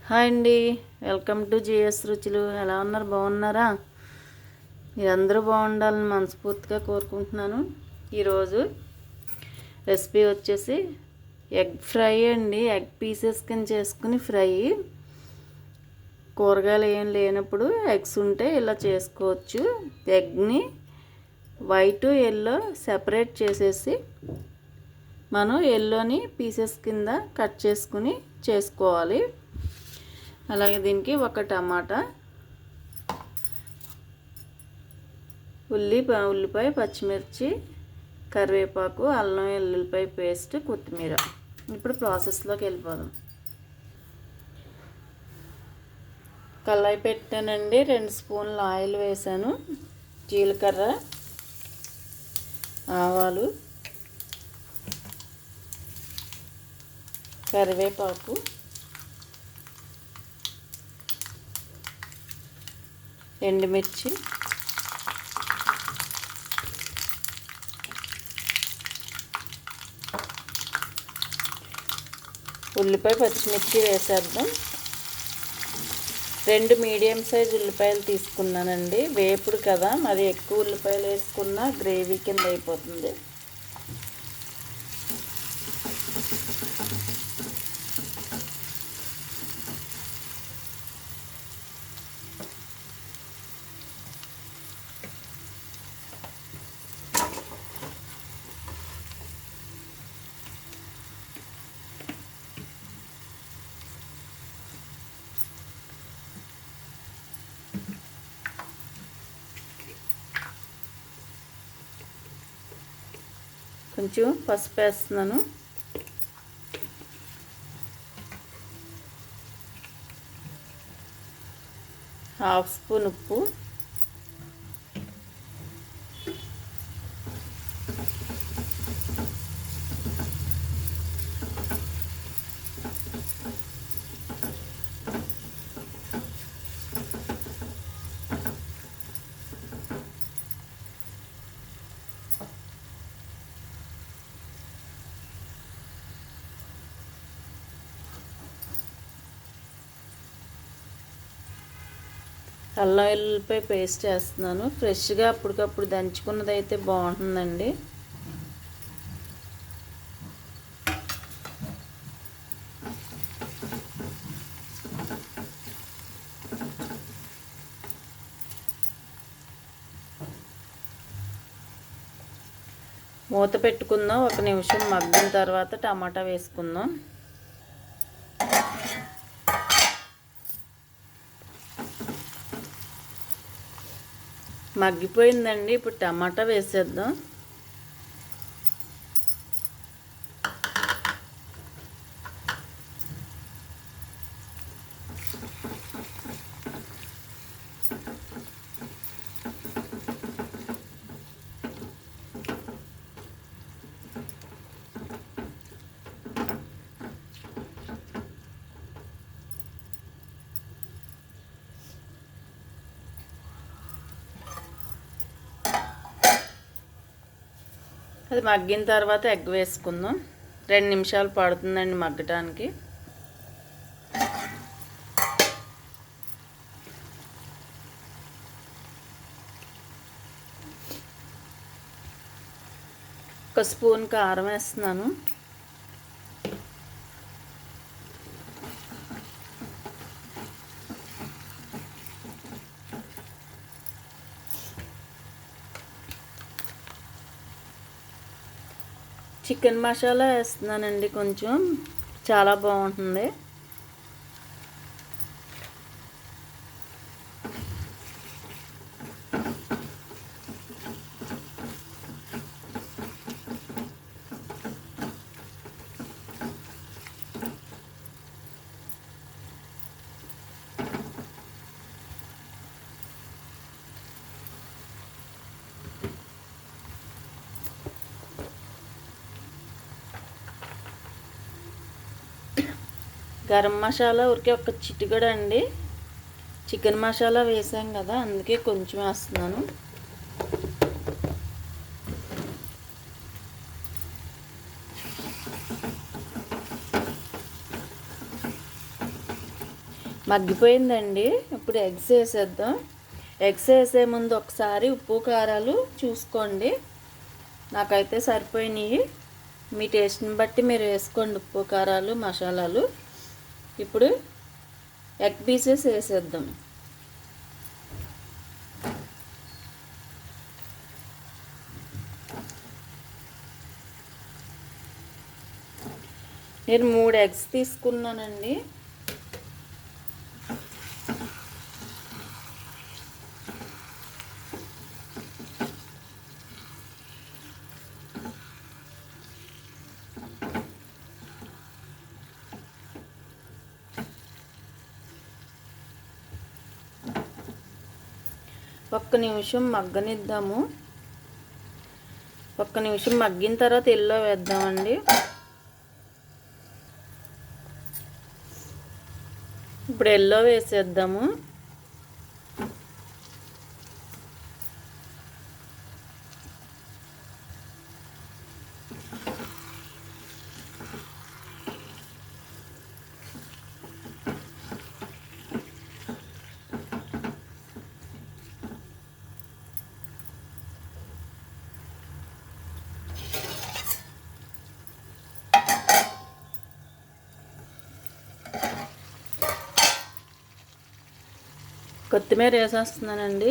Hi అండి, welcome to GS రుచులు. ఎలా ఉన్నారు? బాగున్నారా? మీరందరూ బాగుండాలని మనస్ఫూర్తిగా కోరుకుంటున్నాను. ఈరోజు రెసిపీ వచ్చేసి ఎగ్ ఫ్రై అండి. ఎగ్ పీసెస్ కింద చేసుకుని ఫ్రై. కూరగాయలు ఏం లేనప్పుడు ఎగ్స్ ఉంటే ఇలా చేసుకోవచ్చు. ఎగ్ని వైట్ ఎల్లో సెపరేట్ చేసేసి మనం ఎల్లోని పీసెస్ కింద కట్ చేసుకుని చేసుకోవాలి. అలాగే దీనికి ఒక టమాటా, ఉల్లిపాయ, పచ్చిమిర్చి, కరివేపాకు, అల్లం వెల్లుల్లిపాయ పేస్ట్, కొత్తిమీర. ఇప్పుడు ప్రాసెస్లోకి వెళ్ళిపోదాం. కళాయి పెట్టానండి. 2 స్పూన్ల ఆయిల్ వేసాను. జీలకర్ర, ఆవాలు, కరివేపాకు, ఎండుమిర్చి, ఉల్లిపాయ, పచ్చిమిర్చి వేసేద్దాం. 2 మీడియం సైజ్ ఉల్లిపాయలు తీసుకున్నానండి. వేపుడు కదా, మరి ఎక్కువ ఉల్లిపాయలు వేసుకున్నా గ్రేవీ కింద అయిపోతుంది. కొంచెం పసుపు వేస్తున్నాను. హాఫ్ స్పూన్ ఉప్పు, అల్లం వెల్లుల్లిపాయ పేస్ట్ వేస్తున్నాను. ఫ్రెష్గా అప్పటికప్పుడు దంచుకున్నది అయితే బాగుంటుందండి. మూత పెట్టుకుందాం. 1 నిమిషం మగ్గిన తర్వాత టమాటా వేసుకుందాం. మగ్గిపోయిందండి. ఇప్పుడు టమాటా వేసేద్దాం. అది మగ్గిన తర్వాత ఎగ్ వేసుకుందాం. 2 నిమిషాలు పడుతుందండి మగ్గటానికి. ఒక స్పూన్ కారం వేస్తున్నాను. చికెన్ మసాలా వేస్తున్నానండి. కొంచెం చాలా బాగుంటుంది. గరం మసాలా ఊరికే ఒక చిటికెడు అండి. చికెన్ మసాలా వేసాం కదా, అందుకే కొంచెం వేస్తున్నాను. మగ్గిపోయిందండి. ఇప్పుడు ఎగ్స్ వేసేద్దాం. ఎగ్స్ వేసే ముందు ఒకసారి ఉప్పు కారాలు చూసుకోండి. నాకైతే సరిపోయినాయి. మీ టేస్ట్ని బట్టి మీరు వేసుకోండి ఉప్పు కారాలు మసాలాలు. ఇప్పుడు ఎగ్ పీసెస్ వేసేద్దాం. నేను 3 ఎగ్స్ తీసుకున్నానండి. ఒక్క నిమిషం మగ్గనిద్దాము. ఒక్క నిమిషం మగ్గిన తర్వాత ఎల్లో వేద్దామండి. ఇప్పుడు ఎల్లో వేసేద్దాము. కొత్తిమీర వేసేస్తున్నానండి.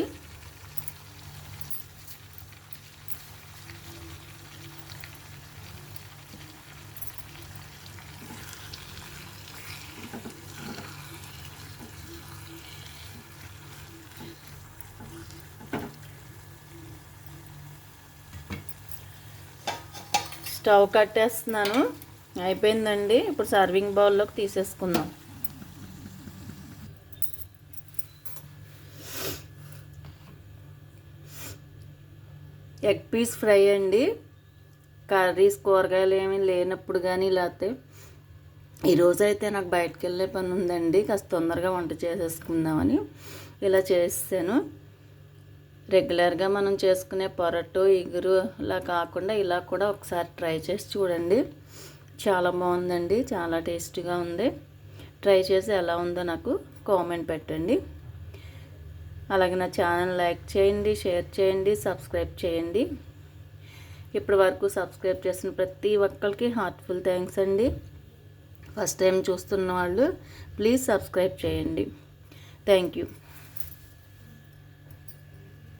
స్టవ్ కట్టేస్తున్నాను. అయిపోయిందండి. ఇప్పుడు సర్వింగ్ బౌల్లోకి తీసేసుకుందాం. ఎగ్ పీస్ ఫ్రై అండి. కర్రీస్ కూరగాయలు ఏమీ లేనప్పుడు కానీ, లేకపోతే ఈరోజైతే నాకు బయటకు వెళ్ళే పని ఉందండి, కాస్త తొందరగా వంట చేసేసుకుందామని ఇలా చేసాను. రెగ్యులర్గా మనం చేసుకునే పొరటు ఇగురు ఇలా కాకుండా ఇలా కూడా ఒకసారి ట్రై చేసి చూడండి. చాలా బాగుందండి, చాలా టేస్టీగా ఉంది. ట్రై చేసి ఎలా ఉందో నాకు కామెంట్ పెట్టండి. అలాగే నా ఛానల్ లైక్ చేయండి, షేర్ చేయండి, సబ్స్క్రైబ్ చేయండి. ఇప్పటి వరకు సబ్స్క్రైబ్ చేసిన ప్రతి ఒక్కరికి హార్ట్ఫుల్ థ్యాంక్స్ అండి. ఫస్ట్ టైం చూస్తున్న వాళ్ళు ప్లీజ్ సబ్స్క్రైబ్ చేయండి. Thank you.